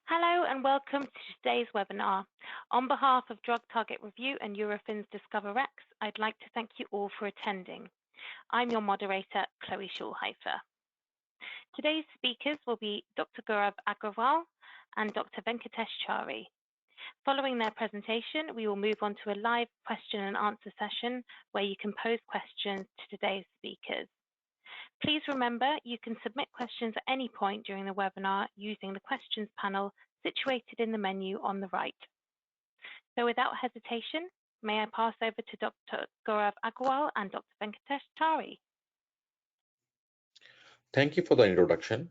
Hello and welcome to today's webinar. On behalf of Drug Target Review and Eurofins DiscoverX, I'd like to thank you all for attending. I'm your moderator, Chloe Schulheifer. Today's speakers will be Dr. Gaurav Agrawal and Dr. Venkatesh Chari. Following their presentation, we will move on to a live question and answer session where you can pose questions to today's speakers. Please remember, you can submit questions at any point during the webinar using the questions panel situated in the menu on the right. So without hesitation, may I pass over to Dr. Gaurav Agrawal and Dr. Venkatesh Chari. Thank you for the introduction.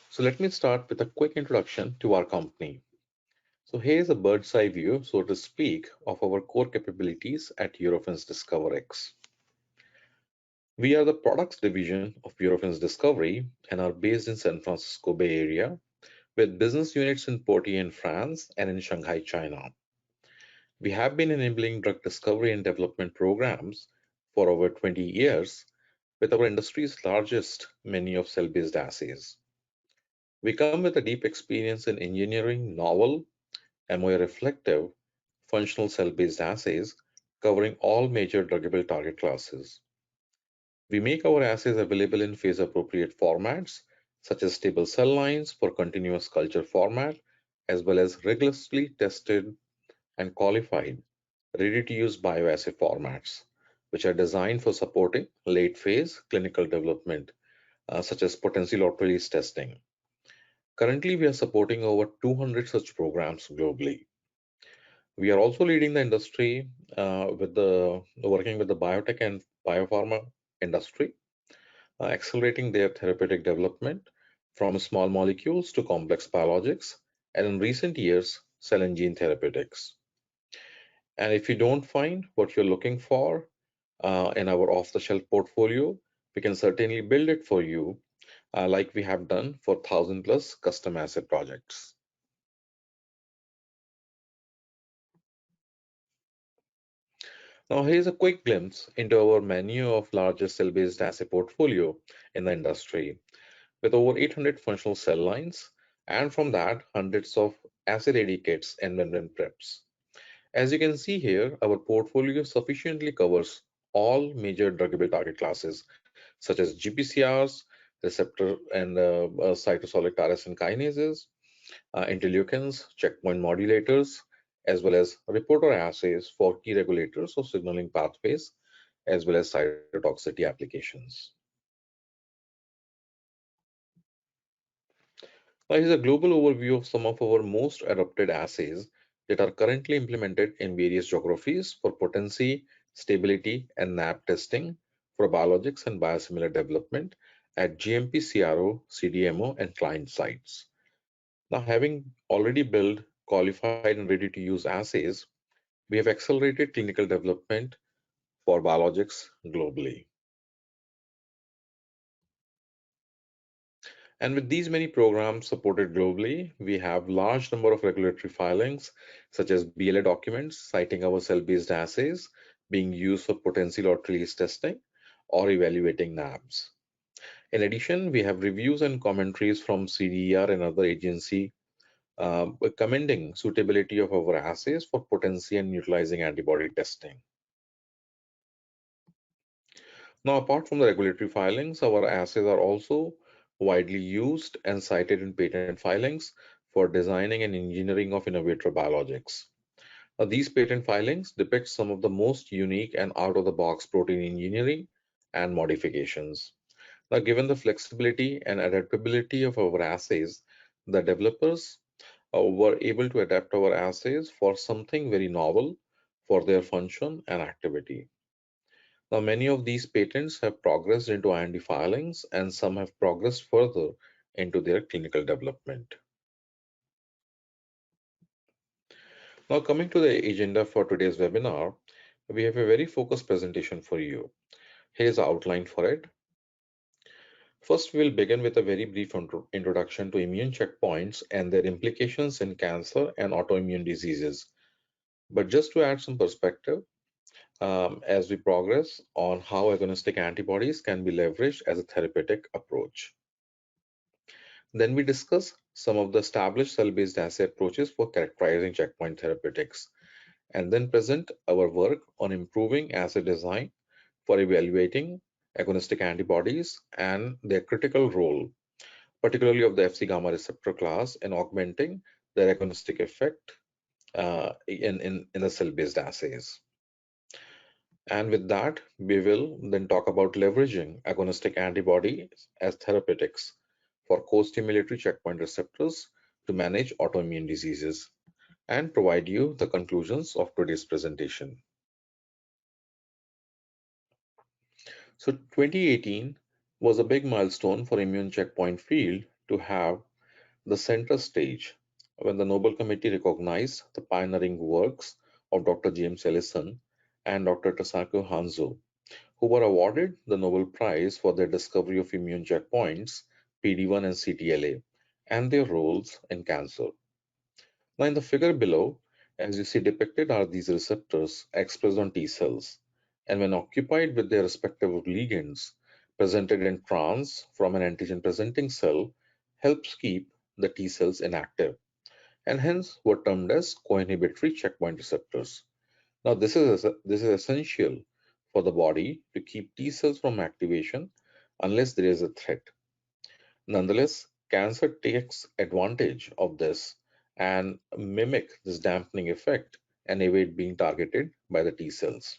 So let me start with a quick introduction to our company. So here's a bird's eye view, so to speak, of our core capabilities at Eurofins DiscoverX. We are the products division of Eurofins Discovery and are based in San Francisco Bay Area with business units in Poitiers, France and in Shanghai, China. We have been enabling drug discovery and development programs for over 20 years with our industry's largest menu of cell-based assays. We come with a deep experience in engineering novel, MOA-reflective, functional cell-based assays covering all major druggable target classes. We make our assays available in phase-appropriate formats, such as stable cell lines for continuous culture format, as well as rigorously tested and qualified, ready-to-use bioassay formats, which are designed for supporting late-phase clinical development, such as potential lot release testing. Currently, we are supporting over 200 such programs globally. We are also leading the industry working with the biotech and biopharma industry, accelerating their therapeutic development from small molecules to complex biologics, and in recent years, cell and gene therapeutics. And if you don't find what you're looking for in our off-the-shelf portfolio, we can certainly build it for you, like we have done for 1,000+ custom asset projects. Now, here's a quick glimpse into our menu of largest cell-based assay portfolio in the industry, with over 800 functional cell lines, and from that, hundreds of assay-ready kits and membrane preps. As you can see here, our portfolio sufficiently covers all major druggable target classes, such as GPCRs, receptor and cytosolic tyrosine kinases, interleukins, checkpoint modulators, as well as reporter assays for key regulators of signaling pathways, as well as cytotoxicity applications. Now, here's a global overview of some of our most adopted assays that are currently implemented in various geographies for potency, stability, and NAB testing for biologics and biosimilar development at GMP CRO, CDMO, and client sites. Now, having already built, qualified, and ready-to-use assays, we have accelerated clinical development for biologics globally. And with these many programs supported globally, we have large number of regulatory filings, such as BLA documents citing our cell-based assays being used for potential or release testing or evaluating NABs. In addition, we have reviews and commentaries from CDER and other agency commending suitability of our assays for potency and utilizing antibody testing. Now, apart from the regulatory filings, our assays are also widely used and cited in patent filings for designing and engineering of innovator biologics. These patent filings depict some of the most unique and out-of-the-box protein engineering and modifications. Now, given the flexibility and adaptability of our assays, the developers were able to adapt our assays for something very novel for their function and activity. Now, many of these patents have progressed into IND filings, and some have progressed further into their clinical development. Now, coming to the agenda for today's webinar, we have a very focused presentation for you. Here's the outline for it. First, we'll begin with a very brief introduction to immune checkpoints and their implications in cancer and autoimmune diseases. But just to add some perspective, as we progress on how agonistic antibodies can be leveraged as a therapeutic approach. Then we discuss some of the established cell-based assay approaches for characterizing checkpoint therapeutics, and then present our work on improving assay design for evaluating agonistic antibodies and their critical role, particularly of the Fc gamma receptor class, in augmenting their agonistic effect in the cell-based assays. And with that, we will then talk about leveraging agonistic antibodies as therapeutics for co-stimulatory checkpoint receptors to manage autoimmune diseases, and provide you the conclusions of today's presentation. So 2018 was a big milestone for immune checkpoint field to have the center stage when the Nobel Committee recognized the pioneering works of Dr. James Ellison and Dr. Tasako Hanzo, who were awarded the Nobel Prize for their discovery of immune checkpoints, PD-1 and CTLA, and their roles in cancer. Now, in the figure below, as you see depicted are these receptors expressed on T cells, and when occupied with their respective ligands presented in trans from an antigen-presenting cell, helps keep the T cells inactive, and hence were termed as co-inhibitory checkpoint receptors. Now, this is essential for the body to keep T cells from activation unless there is a threat. Nonetheless, cancer takes advantage of this and mimic this dampening effect and evade being targeted by the T cells.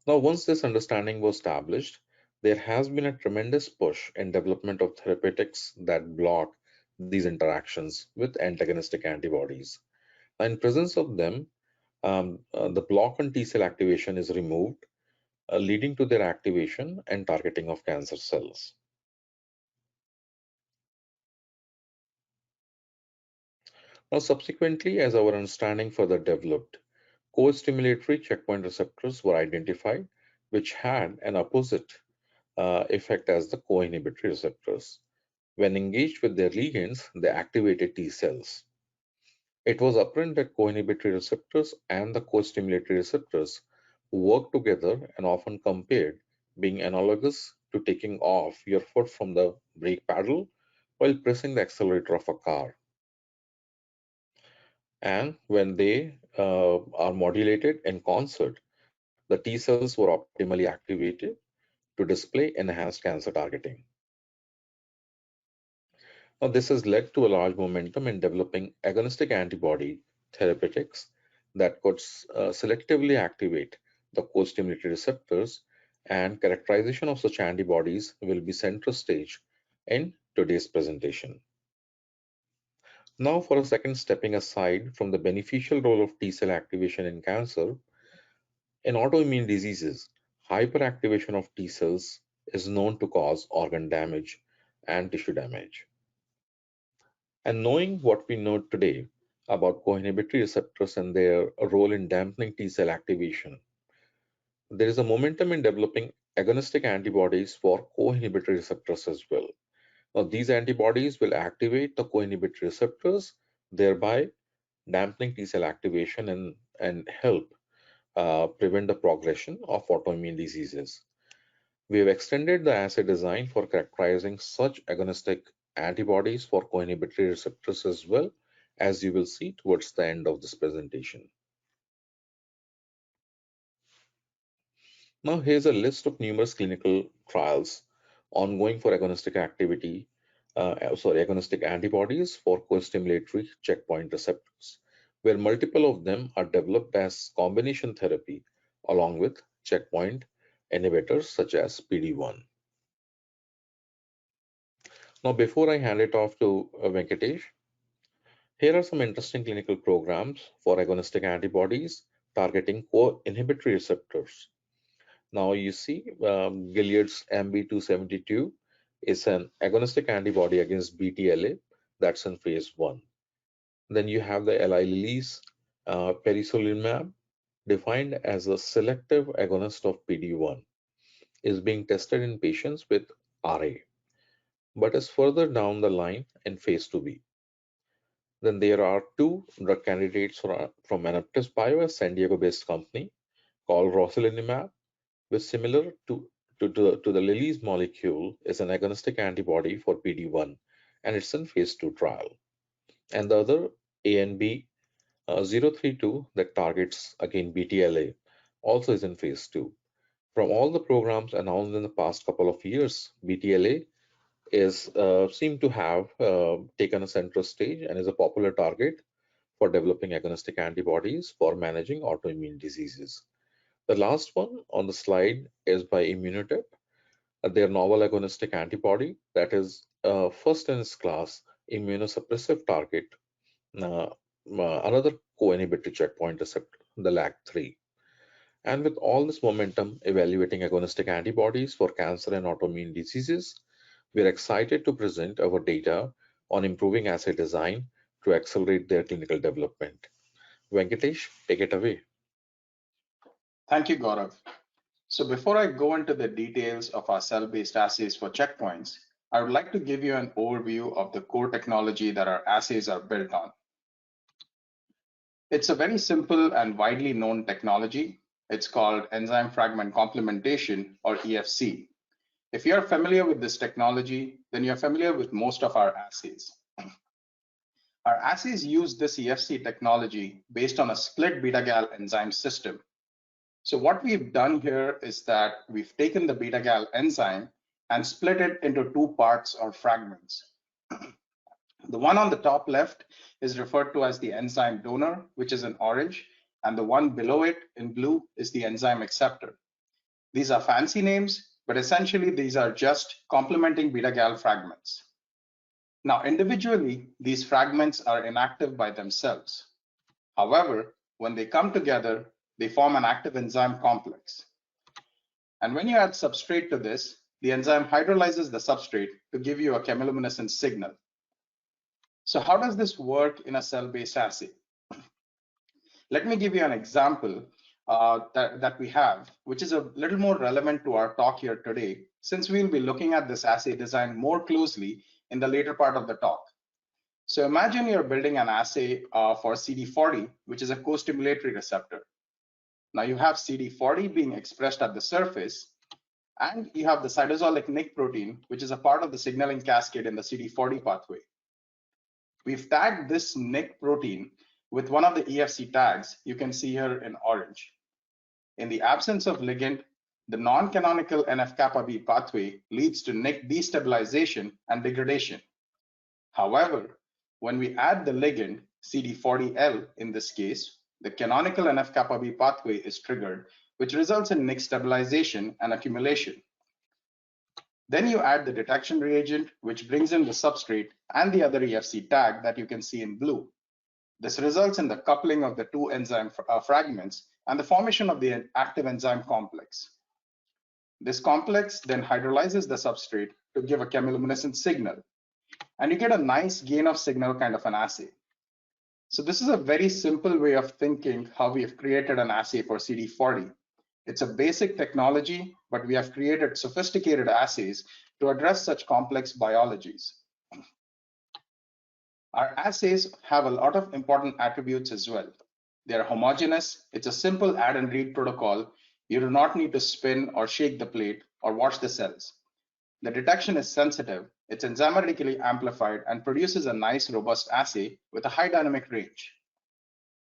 Now, once this understanding was established, there has been a tremendous push in development of therapeutics that block these interactions with antagonistic antibodies. In presence of them, the block on T cell activation is removed, leading to their activation and targeting of cancer cells. Now, subsequently, as our understanding further developed, co-stimulatory checkpoint receptors were identified, which had an opposite effect as the co-inhibitory receptors. When engaged with their ligands, they activated T cells. It was apparent that co-inhibitory receptors and the co-stimulatory receptors work together and often compared, being analogous to taking off your foot from the brake pedal while pressing the accelerator of a car. And when they are modulated in concert, the T cells were optimally activated to display enhanced cancer targeting. Now, this has led to a large momentum in developing agonistic antibody therapeutics that could selectively activate the co-stimulatory receptors, and characterization of such antibodies will be center stage in today's presentation. Now, for a second, stepping aside from the beneficial role of T cell activation in cancer, in autoimmune diseases, hyperactivation of T cells is known to cause organ damage and tissue damage. And knowing what we know today about co-inhibitory receptors and their role in dampening T cell activation, there is a momentum in developing agonistic antibodies for co-inhibitory receptors as well. Now, these antibodies will activate the co-inhibitory receptors, thereby dampening T cell activation and help prevent the progression of autoimmune diseases. We have extended the assay design for characterizing such agonistic antibodies for co-inhibitory receptors as well, as you will see towards the end of this presentation. Now, here's a list of numerous clinical trials ongoing for agonistic antibodies for co-stimulatory checkpoint receptors, where multiple of them are developed as combination therapy along with checkpoint inhibitors such as PD-1. Now, before I hand it off to Venkatesh, here are some interesting clinical programs for agonistic antibodies targeting co-inhibitory receptors. Now you see Gilead's MB272 is an agonistic antibody against BTLA that's in phase 1. Then you have the Eli Lilly's peresolimab, defined as a selective agonist of PD-1, is being tested in patients with RA, but is further down the line in phase 2B. Then there are two drug candidates from Anaptys Bio, a San Diego-based company, called rosalilimab, with similar to to the Lilly's molecule is an agonistic antibody for PD-1, and it's in phase 2 trial. And the other ANB 032 that targets again BTLA also is in phase 2. From all the programs announced in the past couple of years, BTLA is seem to have taken a center stage and is a popular target for developing agonistic antibodies for managing autoimmune diseases. The last one on the slide is by Immunotep, their novel agonistic antibody that is first in its class immunosuppressive target, uh, another co-inhibitory checkpoint receptor, the LAG3. And with all this momentum evaluating agonistic antibodies for cancer and autoimmune diseases, we are excited to present our data on improving assay design to accelerate their clinical development. Venkatesh, take it away. Thank you, Gaurav. So before I go into the details of our cell-based assays for checkpoints, I would like to give you an overview of the core technology that our assays are built on. It's a very simple and widely known technology. It's called enzyme fragment complementation, or EFC. If you're familiar with this technology, then you're familiar with most of our assays. Our assays use this EFC technology based on a split beta-gal enzyme system. So what we've done here is that we've taken the beta-gal enzyme and split it into two parts or fragments. The one on the top left is referred to as the enzyme donor, which is in orange, and the one below it in blue is the enzyme acceptor. These are fancy names, but essentially these are just complementing beta-gal fragments. Now, individually, these fragments are inactive by themselves. However, when they come together, they form an active enzyme complex. And when you add substrate to this, the enzyme hydrolyzes the substrate to give you a chemiluminescent signal. So how does this work in a cell-based assay? Let me give you an example that we have, which is a little more relevant to our talk here today, since we'll be looking at this assay design more closely in the later part of the talk. So imagine you're building an assay for CD40, which is a co-stimulatory receptor. Now you have CD40 being expressed at the surface, and you have the cytosolic Nick protein, which is a part of the signaling cascade in the CD40 pathway. We've tagged this Nick protein with one of the EFC tags you can see here in orange. In the absence of ligand, the non-canonical NF-kappa B pathway leads to Nick destabilization and degradation. However, when we add the ligand, CD40L in this case, the canonical NF-kappa B pathway is triggered, which results in Nick stabilization and accumulation. Then you add the detection reagent, which brings in the substrate and the other EFC tag that you can see in blue. This results in the coupling of the two enzyme fragments and the formation of the active enzyme complex. This complex then hydrolyzes the substrate to give a chemiluminescent signal, and you get a nice gain of signal kind of an assay. So this is a very simple way of thinking how we have created an assay for CD40. It's a basic technology, but we have created sophisticated assays to address such complex biologies. Our assays have a lot of important attributes as well. They're homogeneous. It's a simple add and read protocol. You do not need to spin or shake the plate or wash the cells. The detection is sensitive. It's enzymatically amplified and produces a nice, robust assay with a high dynamic range.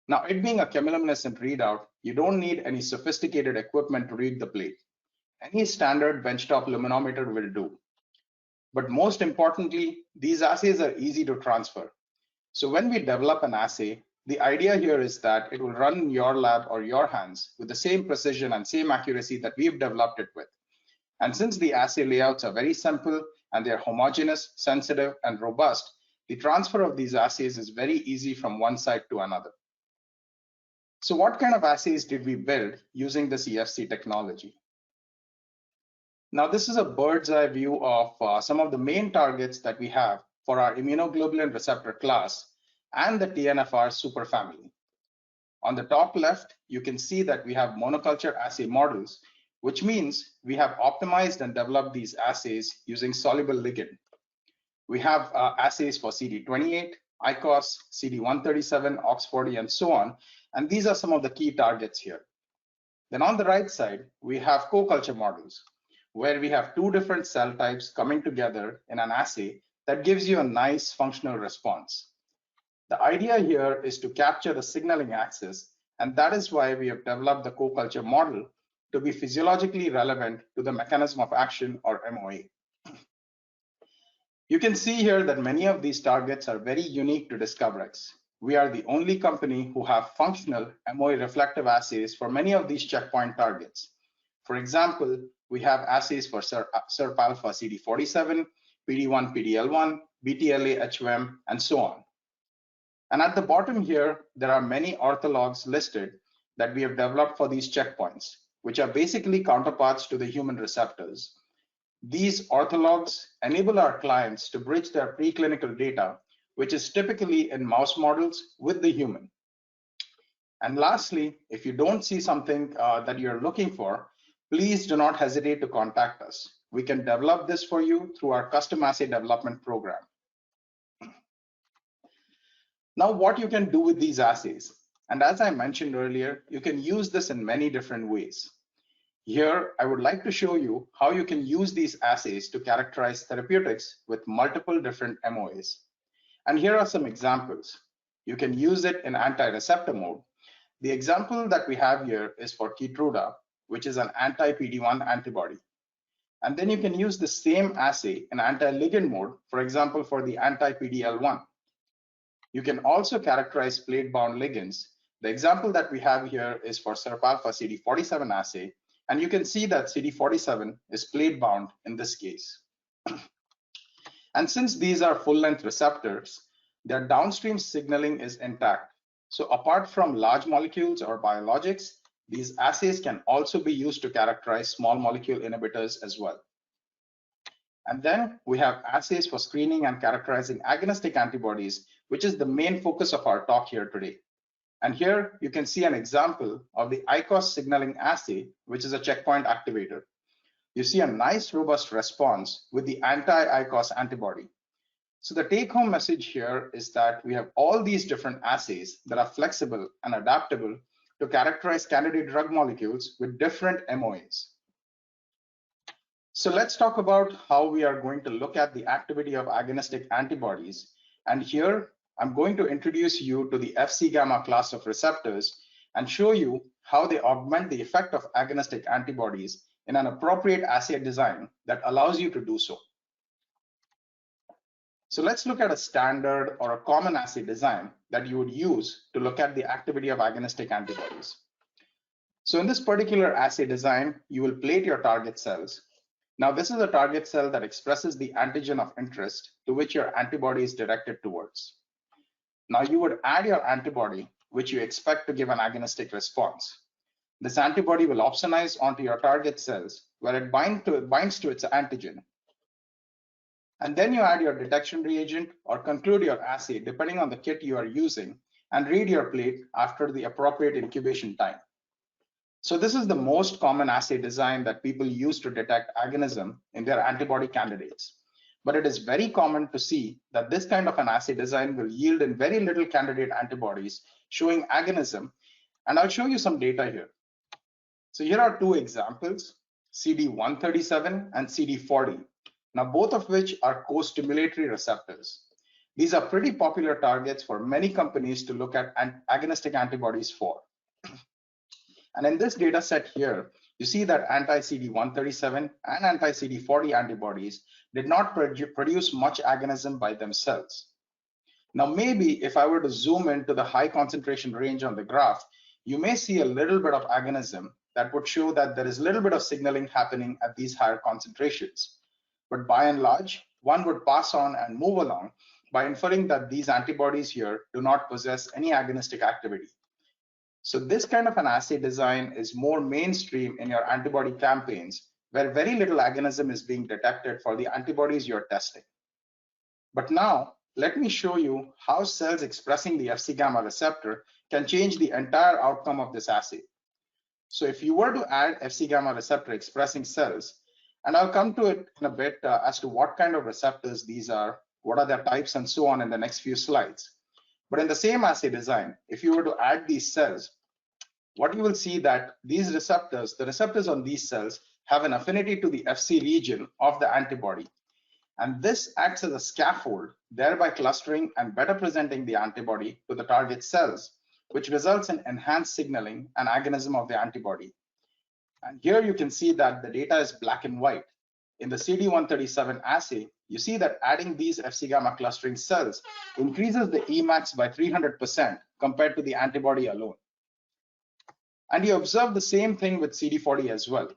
Now, it being a chemiluminescent readout, you don't need any sophisticated equipment to read the plate. Any standard benchtop luminometer will do. But most importantly, these assays are easy to transfer. So when we develop an assay, the idea here is that it will run in your lab or your hands with the same precision and same accuracy that we've developed it with. And since the assay layouts are very simple and they're homogeneous, sensitive, and robust, the transfer of these assays is very easy from one side to another. So what kind of assays did we build using this EFC technology? Now, this is a bird's eye view of some of the main targets that we have for our immunoglobulin receptor class and the TNFR superfamily. On the top left, you can see that we have monoculture assay models, which means we have optimized and developed these assays using soluble ligand. We have assays for CD28, ICOS, CD137, OX40, and so on. And these are some of the key targets here. Then on the right side, we have co-culture models. where we have two different cell types coming together in an assay that gives you a nice functional response. The idea here is to capture the signaling axis, and that is why we have developed the co-culture model to be physiologically relevant to the mechanism of action, or MOA. You can see here that many of these targets are very unique to DiscoverX. We are the only company who have functional MOA-reflective assays for many of these checkpoint targets. For example, we have assays for SERP alpha CD47, PD1 PDL1, BTLA HOM, and so on. And at the bottom here, there are many orthologs listed that we have developed for these checkpoints, which are basically counterparts to the human receptors. These orthologs enable our clients to bridge their preclinical data, which is typically in mouse models, with the human. And lastly, if you don't see something that you're looking for, please do not hesitate to contact us. We can develop this for you through our custom assay development program. Now, what you can do with these assays, and as I mentioned earlier, you can use this in many different ways. Here, I would like to show you how you can use these assays to characterize therapeutics with multiple different MOAs. And here are some examples. You can use it in anti-receptor mode. The example that we have here is for Keytruda, which is an anti-PD1 antibody. And then you can use the same assay in anti-ligand mode, for example, for the anti-PDL1. You can also characterize plate-bound ligands. The example that we have here is for SERP alpha CD47 assay, and you can see that CD47 is plate-bound in this case. And since these are full-length receptors, their downstream signaling is intact. So apart from large molecules or biologics, these assays can also be used to characterize small molecule inhibitors as well. And then we have assays for screening and characterizing agonistic antibodies, which is the main focus of our talk here today. And here you can see an example of the ICOS signaling assay, which is a checkpoint activator. You see a nice robust response with the anti-ICOS antibody. So the take-home message here is that we have all these different assays that are flexible and adaptable to characterize candidate drug molecules with different MOAs. So let's talk about how we are going to look at the activity of agonistic antibodies. And here I'm going to introduce you to the Fc gamma class of receptors and show you how they augment the effect of agonistic antibodies in an appropriate assay design that allows you to do so. So let's look at a standard or a common assay design that you would use to look at the activity of agonistic antibodies. So in this particular assay design, you will plate your target cells. Now, this is a target cell that expresses the antigen of interest to which your antibody is directed towards. Now, you would add your antibody, which you expect to give an agonistic response. This antibody will opsonize onto your target cells, where it binds to its antigen. And then you add your detection reagent or conclude your assay, depending on the kit you are using, and read your plate after the appropriate incubation time. So this is the most common assay design that people use to detect agonism in their antibody candidates. But it is very common to see that this kind of an assay design will yield in very little candidate antibodies showing agonism. And I'll show you some data here. So here are two examples, CD137 and CD40. Now, both of which are co-stimulatory receptors. These are pretty popular targets for many companies to look at agonistic antibodies for. And in this data set here, you see that anti-CD137 and anti-CD40 antibodies did not produce much agonism by themselves. Now, maybe if I were to zoom into the high concentration range on the graph, you may see a little bit of agonism that would show that there is a little bit of signaling happening at these higher concentrations. But by and large, one would pass on and move along by inferring that these antibodies here do not possess any agonistic activity. So this kind of an assay design is more mainstream in your antibody campaigns, where very little agonism is being detected for the antibodies you're testing. But now, let me show you how cells expressing the Fc gamma receptor can change the entire outcome of this assay. So if you were to add Fc gamma receptor expressing cells, and I'll come to it in a bit as to what kind of receptors these are, what are their types, and so on in the next few slides. But in the same assay design, if you were to add these cells, what you will see that these receptors, the receptors on these cells, have an affinity to the Fc region of the antibody. And this acts as a scaffold, thereby clustering and better presenting the antibody to the target cells, which results in enhanced signaling and agonism of the antibody. And here you can see that the data is black and white. In the CD137 assay, you see that adding these Fc gamma clustering cells increases the Emax by 300% compared to the antibody alone. And you observe the same thing with CD40 as well.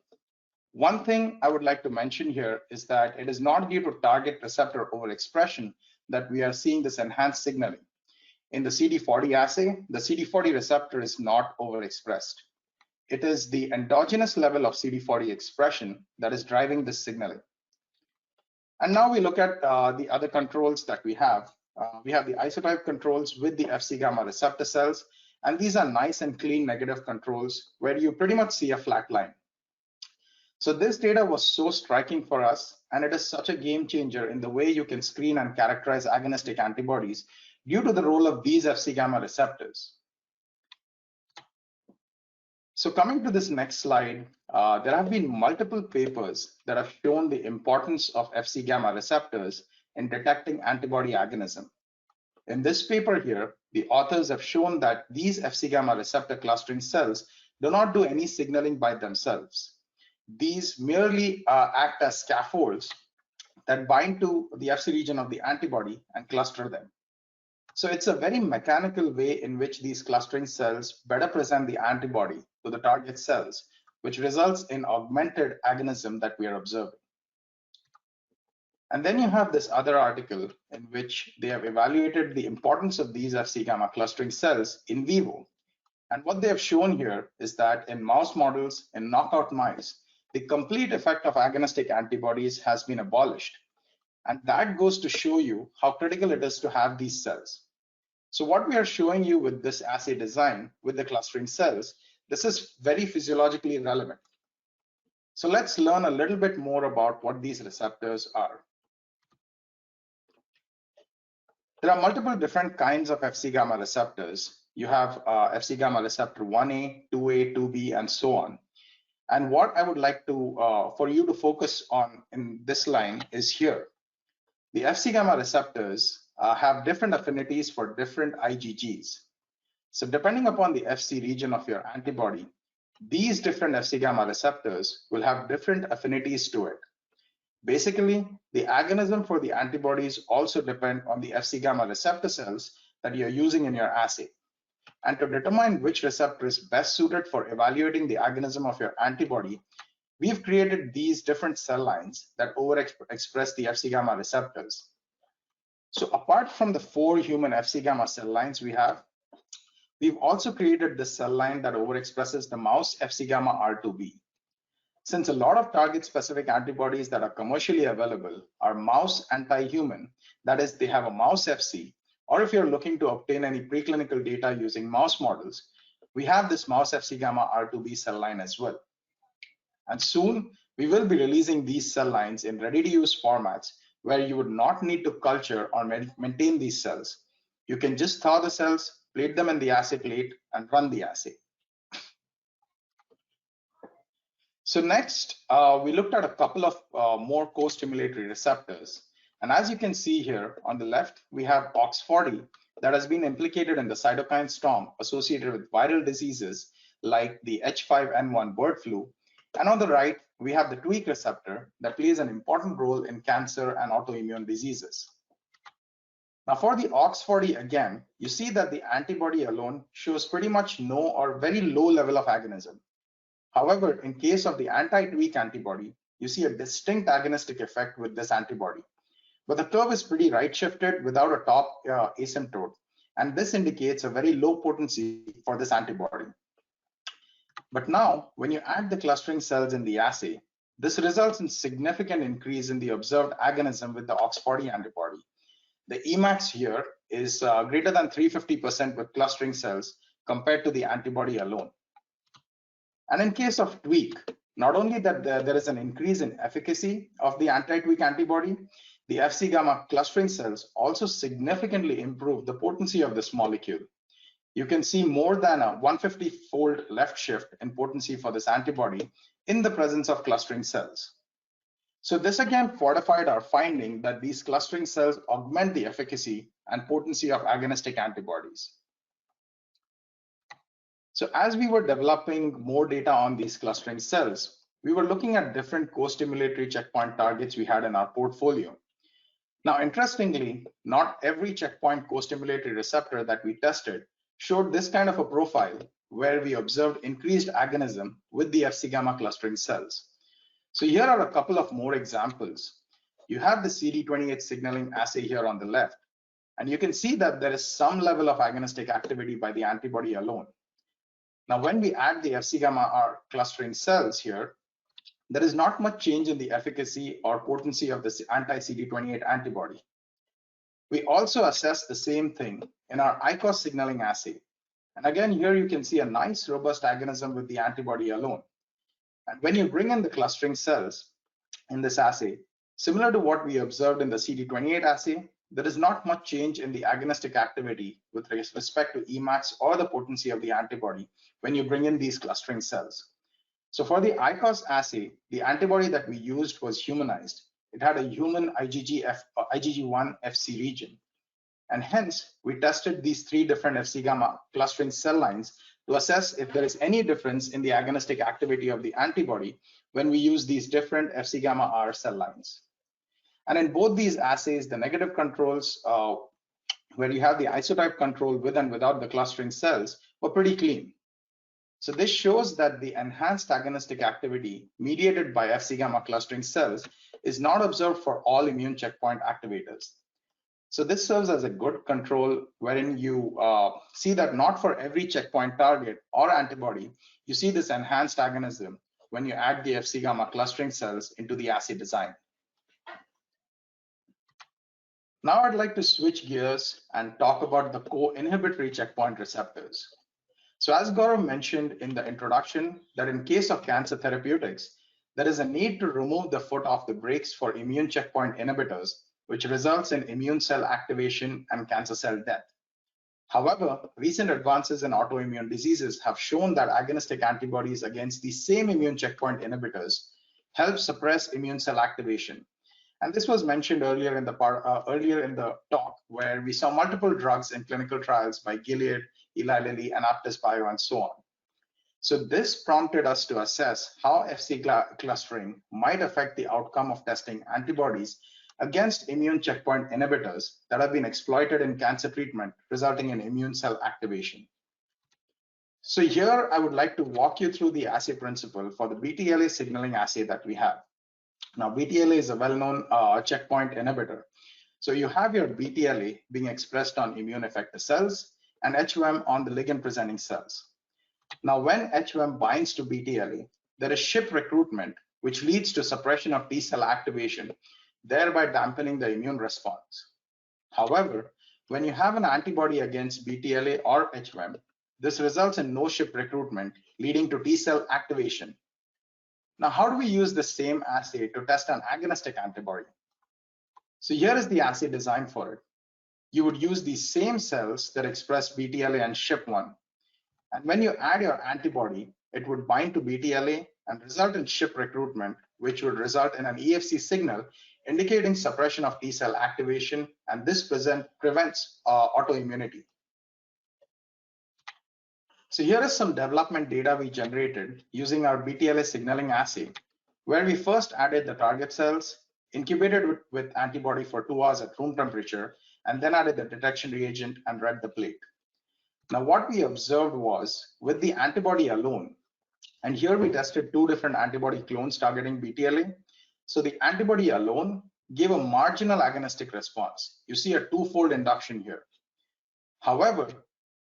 One thing I would like to mention here is that it is not due to target receptor overexpression that we are seeing this enhanced signaling. In the CD40 assay, the CD40 receptor is not overexpressed. It is the endogenous level of CD40 expression that is driving this signaling. And now we look at the other controls that we have. We have the isotype controls with the Fc gamma receptor cells, and these are nice and clean negative controls where you pretty much see a flat line. So this data was so striking for us, and it is such a game changer in the way you can screen and characterize agonistic antibodies due to the role of these Fc gamma receptors. So coming to this next slide, there have been multiple papers that have shown the importance of Fc gamma receptors in detecting antibody agonism. In this paper here, the authors have shown that these Fc gamma receptor clustering cells do not do any signaling by themselves. These merely act as scaffolds that bind to the Fc region of the antibody and cluster them. So it's a very mechanical way in which these clustering cells better present the antibody to the target cells, which results in augmented agonism that we are observing. And then you have this other article in which they have evaluated the importance of these Fc gamma clustering cells in vivo. And what they have shown here is that in mouse models, in knockout mice, the complete effect of agonistic antibodies has been abolished. And that goes to show you how critical it is to have these cells. So what we are showing you with this assay design with the clustering cells, this is very physiologically relevant. So let's learn a little bit more about what these receptors are. There are multiple different kinds of Fc gamma receptors. You have Fc gamma receptor 1A, 2A, 2B, and so on. And what I would like to for you to focus on in this line is here. The Fc gamma receptors have different affinities for different IgGs. So depending upon the Fc region of your antibody, these different Fc gamma receptors will have different affinities to it. Basically, the agonism for the antibodies also depend on the Fc gamma receptor cells that you're using in your assay. And to determine which receptor is best suited for evaluating the agonism of your antibody, we've created these different cell lines that overexpress the Fc gamma receptors. So apart from the 4 human Fc gamma cell lines we've also created this cell line that overexpresses the mouse Fc gamma R2b. Since a lot of target-specific antibodies that are commercially available are mouse anti-human, that is, they have a mouse Fc, or if you're looking to obtain any preclinical data using mouse models, we have this mouse Fc gamma R2b cell line as well. And soon, we will be releasing these cell lines in ready-to-use formats where you would not need to culture or maintain these cells. You can just thaw the cells, plate them in the assay plate, and run the assay. So next, we looked at a couple of more co-stimulatory receptors. And as you can see here on the left, we have OX40 that has been implicated in the cytokine storm associated with viral diseases like the H5N1 bird flu. And on the right, we have the tweak receptor that plays an important role in cancer and autoimmune diseases. Now for the OX40 again, you see that the antibody alone shows pretty much no or very low level of agonism. However, in case of the anti-tweak antibody, you see a distinct agonistic effect with this antibody. But the curve is pretty right shifted without a top asymptote. And this indicates a very low potency for this antibody. But now, when you add the clustering cells in the assay, this results in significant increase in the observed agonism with the OX40 antibody. The Emax here is greater than 350% with clustering cells compared to the antibody alone. And in case of tweak, not only that there is an increase in efficacy of the anti-tweak antibody, the Fc gamma clustering cells also significantly improve the potency of this molecule. You can see more than a 150-fold left shift in potency for this antibody in the presence of clustering cells. So this again fortified our finding that these clustering cells augment the efficacy and potency of agonistic antibodies. So as we were developing more data on these clustering cells, we were looking at different co-stimulatory checkpoint targets we had in our portfolio. Now, interestingly, not every checkpoint co-stimulatory receptor that we tested showed this kind of a profile where we observed increased agonism with the Fc gamma clustering cells. So here are a couple of more examples. You have the CD28 signaling assay here on the left, and you can see that there is some level of agonistic activity by the antibody alone. Now, when we add the Fc gamma R clustering cells here, there is not much change in the efficacy or potency of this anti-CD28 antibody. We also assess the same thing in our ICOS signaling assay. And again, here you can see a nice robust agonism with the antibody alone. And when you bring in the clustering cells in this assay, similar to what we observed in the CD28 assay, there is not much change in the agonistic activity with respect to Emax or the potency of the antibody when you bring in these clustering cells. So for the ICOS assay, the antibody that we used was humanized. It had a human IgG1 Fc region. And hence, we tested these 3 different Fc gamma clustering cell lines to assess if there is any difference in the agonistic activity of the antibody when we use these different Fc gamma R cell lines. And in both these assays, the negative controls, where you have the isotype control with and without the clustering cells, were pretty clean. So this shows that the enhanced agonistic activity mediated by Fc gamma clustering cells is not observed for all immune checkpoint activators. So this serves as a good control wherein you see that not for every checkpoint target or antibody, you see this enhanced agonism when you add the Fc gamma clustering cells into the assay design. Now I'd like to switch gears and talk about the co-inhibitory checkpoint receptors. So as Gaurav mentioned in the introduction, that in case of cancer therapeutics, there is a need to remove the foot off the brakes for immune checkpoint inhibitors, which results in immune cell activation and cancer cell death. However, recent advances in autoimmune diseases have shown that agonistic antibodies against the same immune checkpoint inhibitors help suppress immune cell activation. And this was mentioned earlier in the talk, where we saw multiple drugs in clinical trials by Gilead, Eli Lilly, and Aptus Bio, and so on. So this prompted us to assess how Fc clustering might affect the outcome of testing antibodies against immune checkpoint inhibitors that have been exploited in cancer treatment, resulting in immune cell activation. So here I would like to walk you through the assay principle for the BTLA signaling assay that we have. Now, BTLA is a well-known checkpoint inhibitor. So you have your BTLA being expressed on immune effector cells and HOM on the ligand presenting cells. Now, when HOM binds to BTLA, there is ship recruitment, which leads to suppression of T cell activation, thereby dampening the immune response. However, when you have an antibody against BTLA or HOM, this results in no ship recruitment, leading to T cell activation. Now, how do we use the same assay to test an agonistic antibody? So here is the assay design for it. You would use these same cells that express BTLA and SHIP1. And when you add your antibody, it would bind to BTLA and result in ship recruitment, which would result in an EFC signal indicating suppression of T cell activation, and this prevents autoimmunity. So here is some development data we generated using our BTLA signaling assay, where we first added the target cells, incubated with antibody for 2 hours at room temperature, and then added the detection reagent and read the plate. Now, what we observed was with the antibody alone, and here we tested 2 different antibody clones targeting BTLA. So the antibody alone gave a marginal agonistic response. You see a 2-fold induction here. However,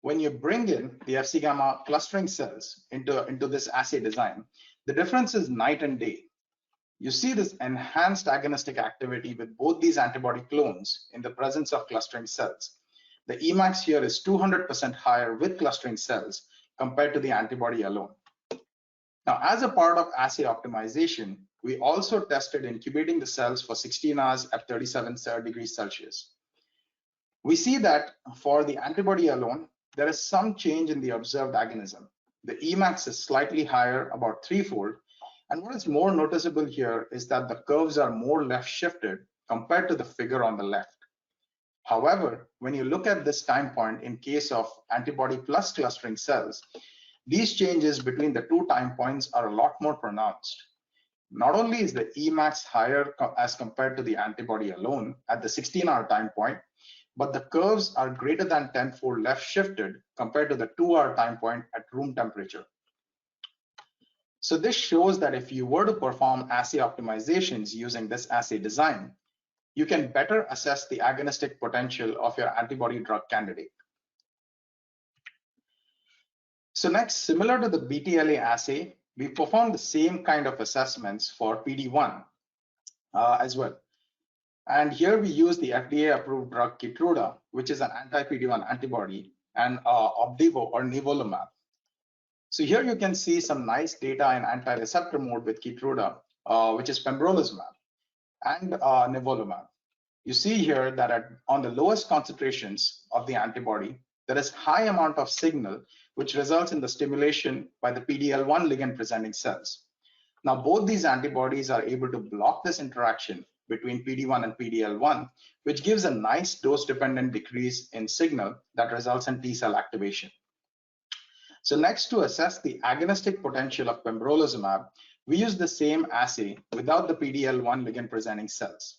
when you bring in the Fc gamma clustering cells into this assay design, the difference is night and day. You see this enhanced agonistic activity with both these antibody clones in the presence of clustering cells. The Emax here is 200% higher with clustering cells compared to the antibody alone. Now, as a part of assay optimization, we also tested incubating the cells for 16 hours at 37 degrees Celsius. We see that for the antibody alone, there is some change in the observed agonism. The Emax is slightly higher, about 3-fold, And what is more noticeable here is that the curves are more left shifted compared to the figure on the left. However, when you look at this time point in case of antibody plus clustering cells, these changes between the two time points are a lot more pronounced. Not only is the Emax higher as compared to the antibody alone at the 16-hour time point, but the curves are greater than 10-fold left shifted compared to the 2-hour time point at room temperature. So this shows that if you were to perform assay optimizations using this assay design, you can better assess the agonistic potential of your antibody drug candidate. So next, similar to the BTLA assay, we perform the same kind of assessments for PD-1 as well. And here we use the FDA-approved drug Keytruda, which is an anti-PD-1 antibody, and Opdivo or nivolumab. So here you can see some nice data in anti-receptor mode with Keytruda, which is pembrolizumab, and nivolumab. You see here that on the lowest concentrations of the antibody, there is high amount of signal, which results in the stimulation by the PD-L1 ligand presenting cells. Now, both these antibodies are able to block this interaction between PD-1 and PD-L1, which gives a nice dose-dependent decrease in signal that results in T-cell activation. So next, to assess the agonistic potential of pembrolizumab, we use the same assay without the PD-L1 ligand presenting cells.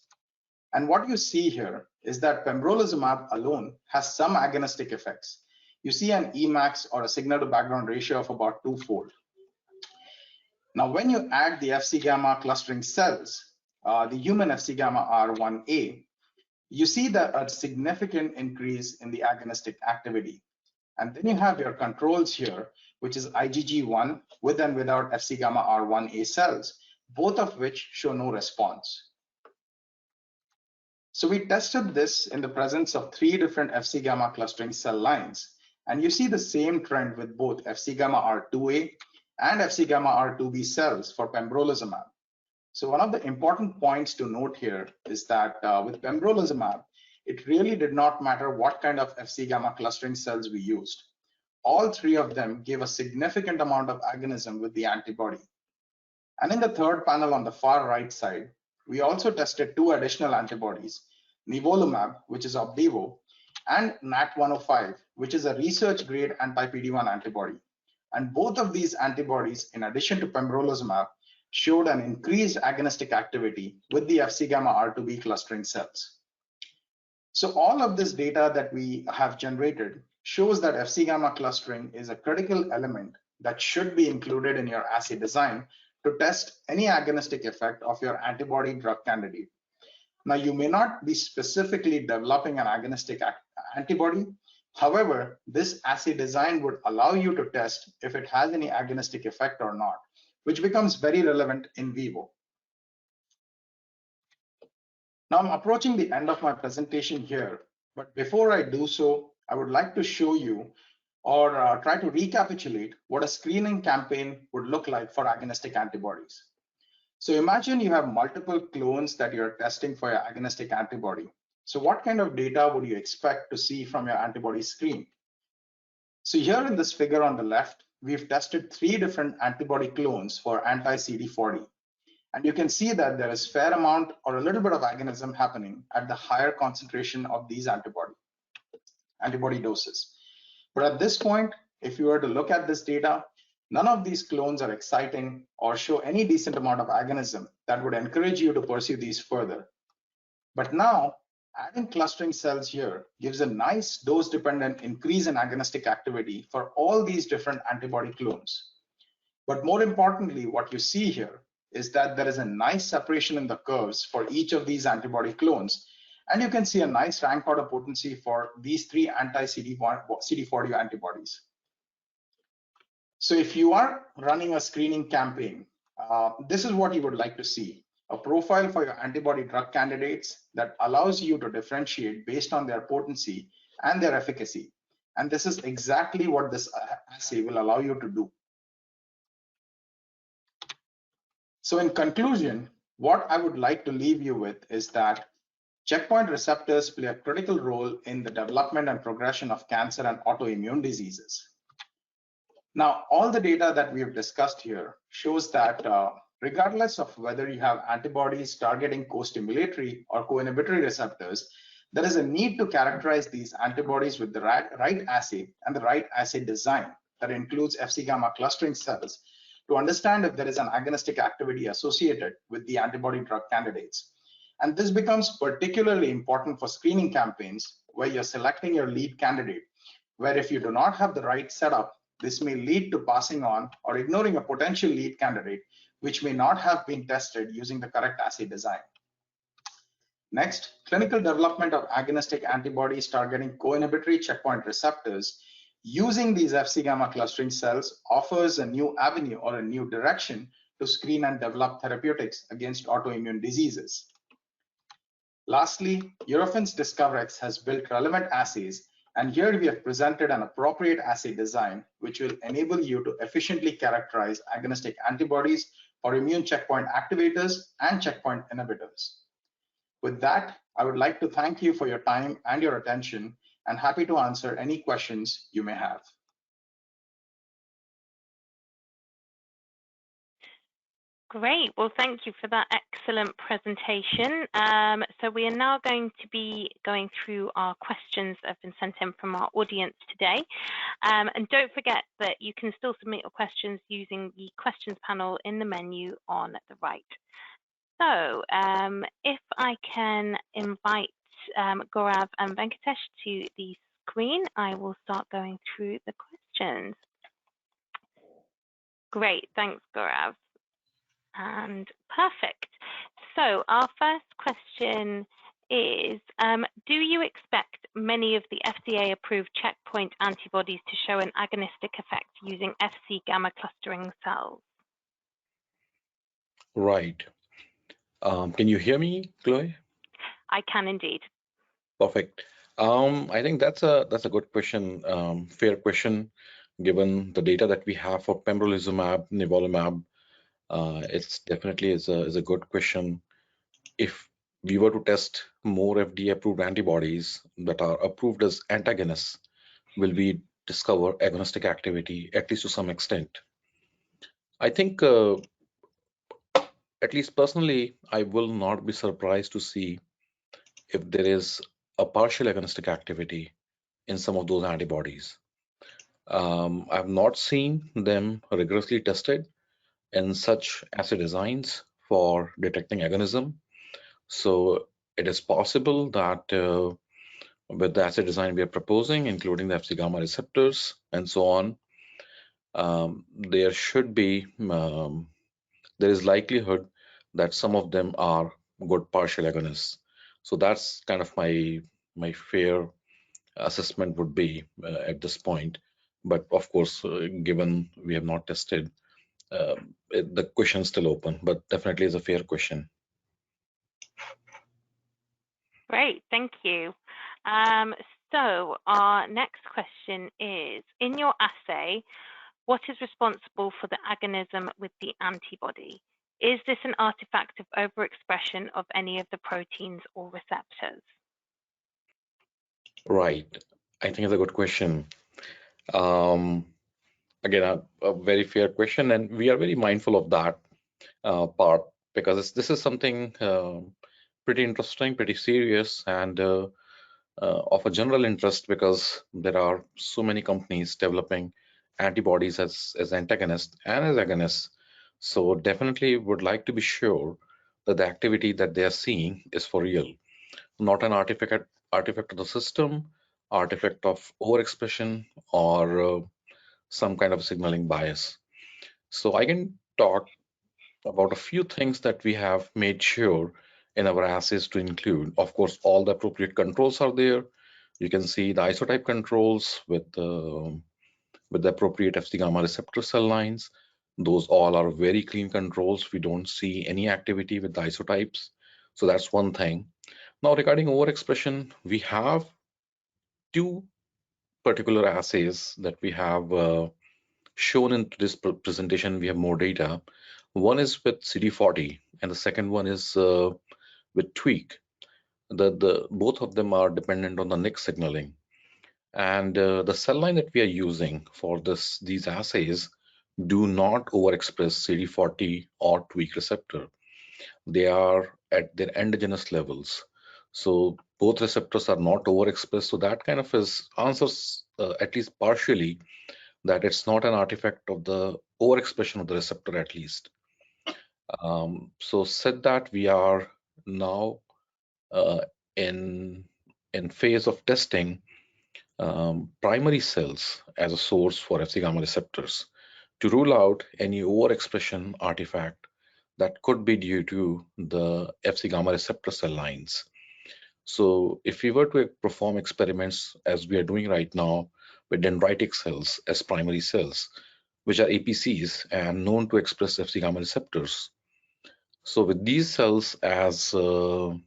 And what you see here is that pembrolizumab alone has some agonistic effects. You see an Emax or a signal to background ratio of about 2-fold. Now, when you add the Fc gamma clustering cells, the human Fc gamma R1A, you see that a significant increase in the agonistic activity. And then you have your controls here, which is IgG1 with and without Fc gamma R1A cells, both of which show no response. So we tested this in the presence of 3 different Fc gamma clustering cell lines, and you see the same trend with both Fc gamma R2A and Fc gamma R2B cells for pembrolizumab. So one of the important points to note here is that with pembrolizumab, it really did not matter what kind of Fc gamma clustering cells we used. All 3 of them gave a significant amount of agonism with the antibody. And in the third panel on the far right side, we also tested 2 additional antibodies, nivolumab, which is Opdivo, and NAT105, which is a research-grade anti-PD-1 antibody. And both of these antibodies, in addition to pembrolizumab, showed an increased agonistic activity with the Fc gamma R2B clustering cells. So all of this data that we have generated shows that Fc gamma clustering is a critical element that should be included in your assay design to test any agonistic effect of your antibody drug candidate. Now, you may not be specifically developing an agonistic antibody. However, this assay design would allow you to test if it has any agonistic effect or not, which becomes very relevant in vivo. Now I'm approaching the end of my presentation here, but before I do so, I would like to show you or try to recapitulate what a screening campaign would look like for agonistic antibodies. So imagine you have multiple clones that you're testing for your agonistic antibody. So what kind of data would you expect to see from your antibody screen? So here in this figure on the left, we've tested 3 different antibody clones for anti-CD40. And you can see that there is fair amount or a little bit of agonism happening at the higher concentration of these antibody doses. But at this point, if you were to look at this data, none of these clones are exciting or show any decent amount of agonism that would encourage you to pursue these further. But now, adding clustering cells here gives a nice dose-dependent increase in agonistic activity for all these different antibody clones. But more importantly, what you see here is that there is a nice separation in the curves for each of these antibody clones. And you can see a nice rank order potency for these 3 anti-CD40 antibodies. So if you are running a screening campaign, this is what you would like to see: a profile for your antibody drug candidates that allows you to differentiate based on their potency and their efficacy. And this is exactly what this assay will allow you to do. So in conclusion, what I would like to leave you with is that checkpoint receptors play a critical role in the development and progression of cancer and autoimmune diseases. Now, all the data that we have discussed here shows that regardless of whether you have antibodies targeting co-stimulatory or co-inhibitory receptors, there is a need to characterize these antibodies with the right assay and the right assay design that includes Fc gamma clustering cells to understand if there is an agonistic activity associated with the antibody drug candidates. And this becomes particularly important for screening campaigns where you're selecting your lead candidate, where if you do not have the right setup, this may lead to passing on or ignoring a potential lead candidate, which may not have been tested using the correct assay design. Next, clinical development of agonistic antibodies targeting co-inhibitory checkpoint receptors using these Fc gamma clustering cells offers a new avenue or a new direction to screen and develop therapeutics against autoimmune diseases. Lastly, Eurofins DiscoverX has built relevant assays, and here we have presented an appropriate assay design which will enable you to efficiently characterize agonistic antibodies for immune checkpoint activators and checkpoint inhibitors. With that, I would like to thank you for your time and your attention, and happy to answer any questions you may have. Great. Well, thank you for that excellent presentation. So we are now going to be going through our questions that have been sent in from our audience today. And don't forget that you can still submit your questions using the questions panel in the menu on the right. So if I can invite Gaurav and Venkatesh to the screen, I will start going through the questions. Great. Thanks, Gaurav. And perfect. So our first question is, do you expect many of the FDA-approved checkpoint antibodies to show an agonistic effect using Fc gamma clustering cells? Right. Can you hear me, Chloe? I can indeed. Perfect. I think that's a good question, fair question, given the data that we have for pembrolizumab, nivolumab. It's definitely is a good question. If we were to test more FDA-approved antibodies that are approved as antagonists, will we discover agonistic activity, at least to some extent? I think, at least personally, I will not be surprised to see if there is a partial agonistic activity in some of those antibodies. I've not seen them rigorously tested in such assay designs for detecting agonism. So it is possible that with the assay design we are proposing, including the Fc gamma receptors and so on, there should be, there is likelihood that some of them are good partial agonists. So that's kind of my fair assessment would be at this point. But of course, given we have not tested, the question is still open, but definitely is a fair question. Great, thank you. So our next question is, in your assay, what is responsible for the agonism with the antibody? Is this an artifact of overexpression of any of the proteins or receptors? Right, I think it's a good question. Again, a very fair question, and we are very mindful of that part, because this is something pretty interesting, pretty serious, and of a general interest, because there are so many companies developing antibodies as antagonists and as agonists. So definitely would like to be sure that the activity that they are seeing is for real, not an artifact of the system, artifact of overexpression, or some kind of signaling bias. So I can talk about a few things that we have made sure in our assays to include. Of course, all the appropriate controls are there. You can see the isotype controls with the appropriate Fc gamma receptor cell lines. Those all are very clean controls. We don't see any activity with the isotypes. So that's one thing. Now, regarding overexpression, we have two particular assays that we have shown in this presentation. We have more data. One is with CD40, and the second one is with tweak. Both of them are dependent on the NIC signaling. And the cell line that we are using for these assays do not overexpress CD40 or tweak receptor. They are at their endogenous levels. So both receptors are not overexpressed. So that kind of answers at least partially that it's not an artifact of the overexpression of the receptor at least. So said that, we are now uh, in phase of testing primary cells as a source for Fc gamma receptors to rule out any overexpression artifact that could be due to the Fc gamma receptor cell lines. So if we were to perform experiments as we are doing right now with dendritic cells as primary cells, which are APCs and known to express Fc gamma receptors. So with these cells as Fc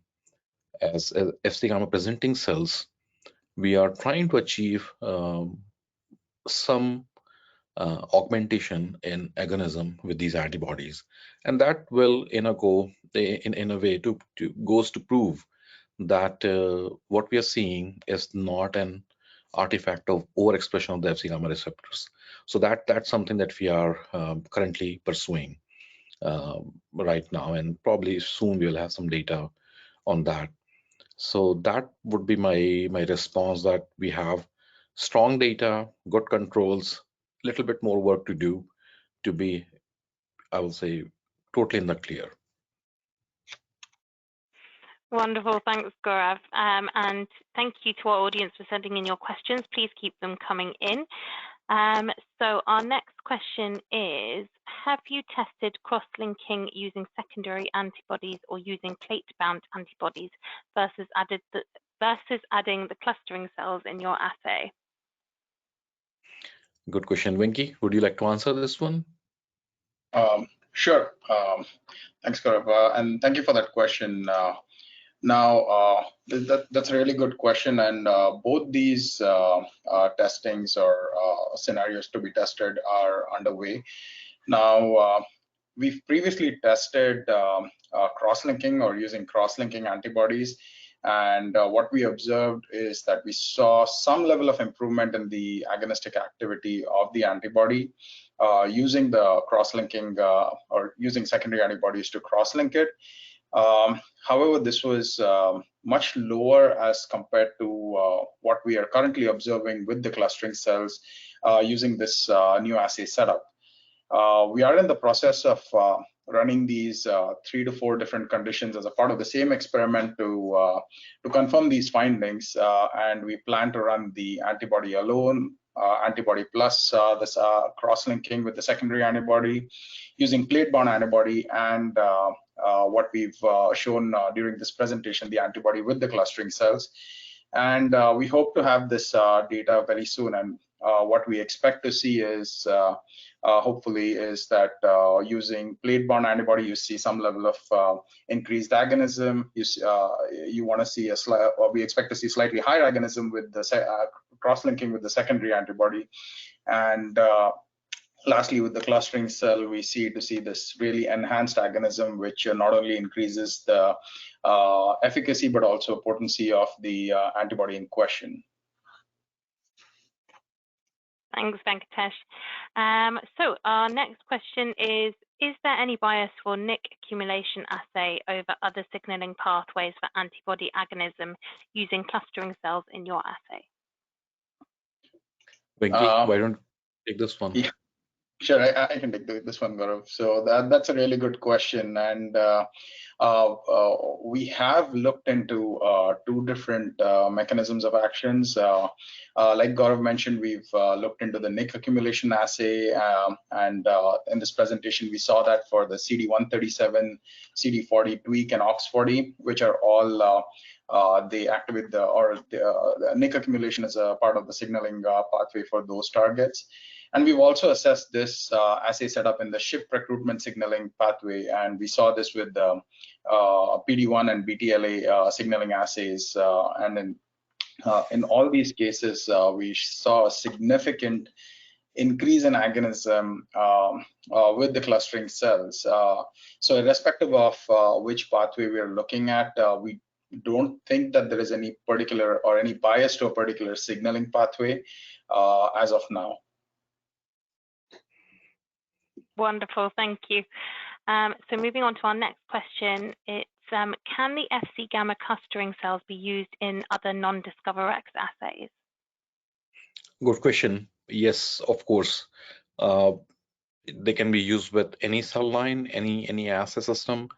gamma presenting cells, we are trying to achieve some augmentation in agonism with these antibodies, and that will in a way to goes to prove that what we are seeing is not an artifact of overexpression of the Fc gamma receptors. So that's something that we are currently pursuing right now, and probably soon we'll have some data on that. So that would be my response, that we have strong data, good controls, little bit more work to do to be, I will say, totally in the clear. Wonderful, thanks, Gaurav. And thank you to our audience for sending in your questions. Please keep them coming in. So our next question is, have you tested cross-linking using secondary antibodies or using plate-bound antibodies versus adding the clustering cells in your assay? Good question. Venki, would you like to answer this one? Sure. Thanks, Gaurav. And thank you for that question. That's a really good question, and both these testings or scenarios to be tested are underway. Now, we've previously tested cross-linking or using cross-linking antibodies, and what we observed is that we saw some level of improvement in the agonistic activity of the antibody using the cross-linking or using secondary antibodies to cross-link it. However, this was much lower as compared to what we are currently observing with the clustering cells using this new assay setup. We are in the process of running these 3 to 4 different conditions as a part of the same experiment to confirm these findings, and we plan to run the antibody alone, antibody plus this cross-linking with the secondary antibody, using plate-bound antibody, and what we've shown during this presentation, the antibody with the clustering cells. And we hope to have this data very soon. And what we expect to see is, hopefully, is that using plate-bound antibody, you see some level of increased agonism. You want to see we expect to see slightly higher agonism with the cross-linking with the secondary antibody. And lastly, with the clustering cell, we see this really enhanced agonism, which not only increases the efficacy, but also potency of the antibody in question. Thanks, Venkatesh. So our next question is there any bias for Nick accumulation assay over other signaling pathways for antibody agonism using clustering cells in your assay? Venki, why don't you take this one? Yeah. Sure, I can take this one, Gaurav. So that's a really good question, and we have looked into 2 different mechanisms of actions. Like Gaurav mentioned, we've looked into the Nick accumulation assay, and in this presentation, we saw that for the CD137, CD40 tweak, and OX40, which are all they activate the Nick accumulation as a part of the signaling pathway for those targets. And we've also assessed this assay setup in the SHIP recruitment signaling pathway, and we saw this with PD1 and BTLA signaling assays. And in all these cases, we saw a significant increase in agonism with the clustering cells. So irrespective of which pathway we are looking at, we don't think that there is any particular or any bias to a particular signaling pathway as of now. Wonderful, thank you. So moving on to our next question, it's can the Fc gamma clustering cells be used in other non-DiscoverX assays? Good question. Yes, of course. They can be used with any cell line, any assay system.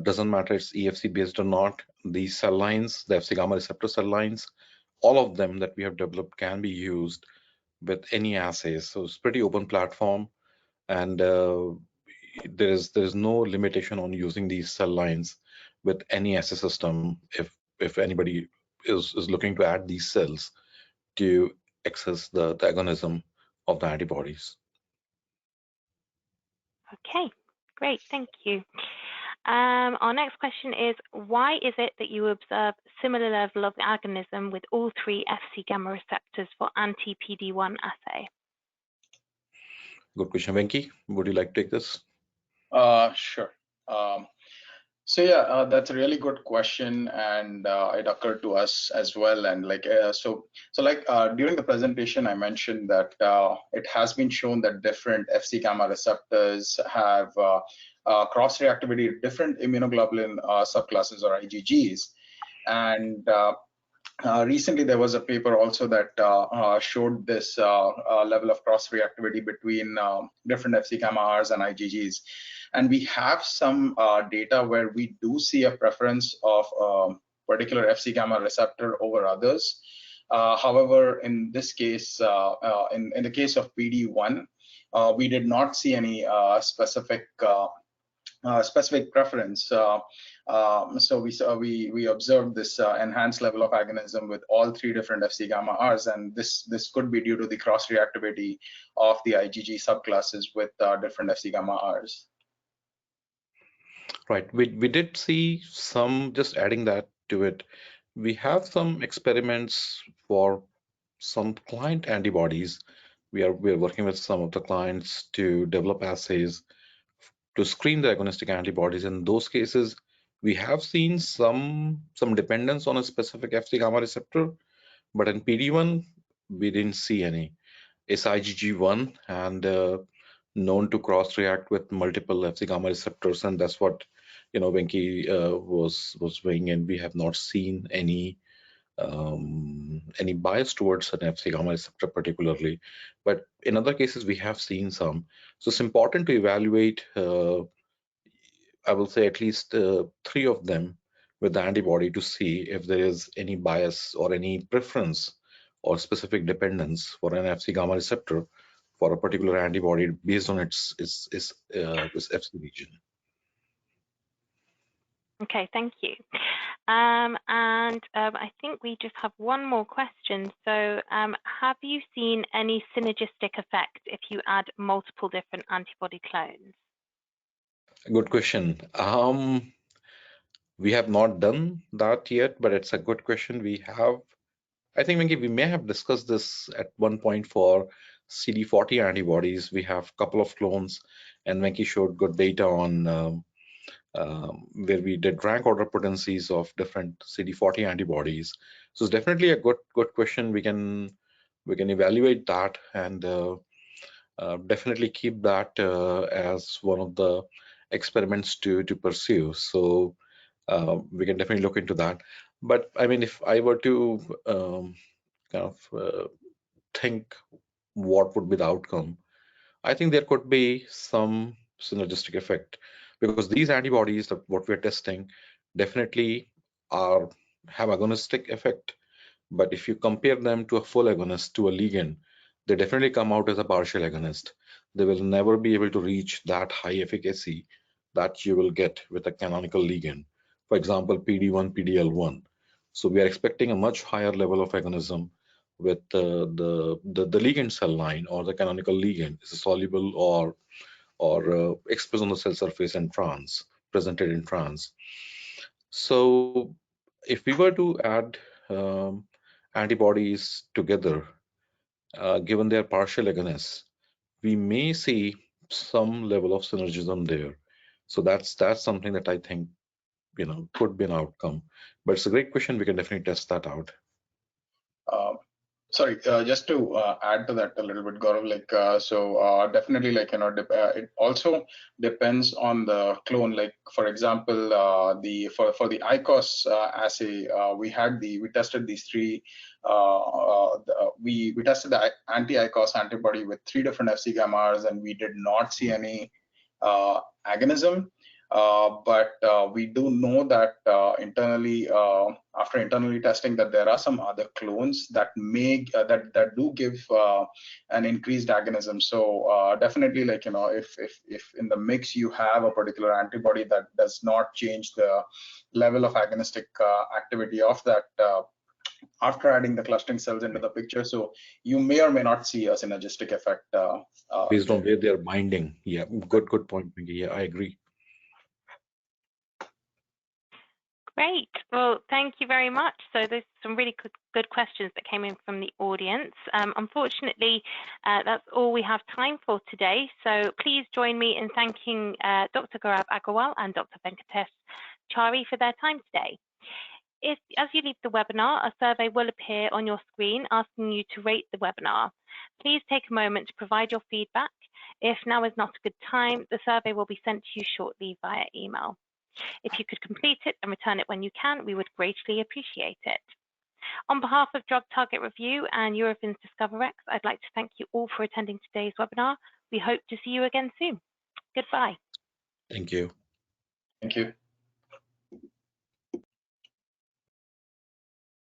Doesn't matter it's EFC based or not. These cell lines, the Fc gamma receptor cell lines, all of them that we have developed can be used with any assays. So it's pretty open platform, and there is no limitation on using these cell lines with any assay system if anybody is looking to add these cells to access the agonism of the antibodies. Okay, great, thank you. Our next question is, why is it that you observe similar level of agonism with all three Fc gamma receptors for anti-PD-1 assay? Good question. Venki, would you like to take this? Sure. So yeah, that's a really good question, and it occurred to us as well. And during the presentation, I mentioned that it has been shown that different Fc gamma receptors have cross-reactivity to different immunoglobulin subclasses or IgGs, and recently, there was a paper also that showed this level of cross-reactivity between different Fc gamma Rs and IgGs. And we have some data where we do see a preference of particular Fc gamma receptor over others. However, in this case, in the case of PD-1, we did not see any specific preference. So we observed this enhanced level of agonism with all three different Fc gamma Rs, and this could be due to the cross-reactivity of the IgG subclasses with different Fc gamma Rs. Right. We did see some, just adding that to it, we have some experiments for some client antibodies. We are working with some of the clients to develop assays to screen the agonistic antibodies. In those cases, we have seen some dependence on a specific Fc gamma receptor, but in PD-1, we didn't see any. It's IgG1 and known to cross-react with multiple Fc gamma receptors, and that's what Venki was weighing in. We have not seen any bias towards an Fc gamma receptor particularly, but in other cases we have seen some. So it's important to evaluate, I will say at least 3 of them with the antibody to see if there is any bias or any preference or specific dependence for an Fc gamma receptor for a particular antibody based on its Fc region. Okay, thank you. I think we just have one more question. So have you seen any synergistic effect if you add multiple different antibody clones? Good question. We have not done that yet, but it's a good question. I think we may have discussed this at one point for CD40 antibodies. We have a couple of clones, and Venki showed good data on where we did rank order potencies of different CD40 antibodies. So it's definitely a good question. We can evaluate that and definitely keep that as one of the experiments to pursue. So we can definitely look into that. But I mean, if I were to think what would be the outcome, I think there could be some synergistic effect, because these antibodies, what we're testing, definitely have agonistic effect. But if you compare them to a full agonist, to a ligand, they definitely come out as a partial agonist. They will never be able to reach that high efficacy that you will get with a canonical ligand. For example, PD-1, PD-L1. So we are expecting a much higher level of agonism with the ligand cell line, or the canonical ligand is soluble or expressed on the cell surface in trans, presented in trans. So if we were to add antibodies together, given their partial agonists, we may see some level of synergism there. So that's something that I think could be an outcome. But it's a great question. We can definitely test that out. Sorry, just to add to that a little bit, Gaurav, so definitely it also depends on the clone. Like for example, for the ICOS assay, we tested these three. We tested the anti-ICOS antibody with 3 different Fc gammars, and we did not see any agonism. But we do know that after internally testing, that there are some other clones that that do give an increased agonism. So definitely, if in the mix you have a particular antibody that does not change the level of agonistic activity of that after adding the clustering cells into the picture, so you may or may not see a synergistic effect based on where they're binding. Yeah, good point, Pinky. Yeah, I agree. Great. Well, thank you very much. So there's some really good questions that came in from the audience. Unfortunately, that's all we have time for today. So please join me in thanking Dr. Gaurav Agarwal and Dr. Venkatesh Chari for their time today. As you leave the webinar, a survey will appear on your screen asking you to rate the webinar. Please take a moment to provide your feedback. If now is not a good time, the survey will be sent to you shortly via email. If you could complete it and return it when you can, we would greatly appreciate it. On behalf of Drug Target Review and Eurofins DiscoverX, I'd like to thank you all for attending today's webinar. We hope to see you again soon. Goodbye. Thank you. Thank you.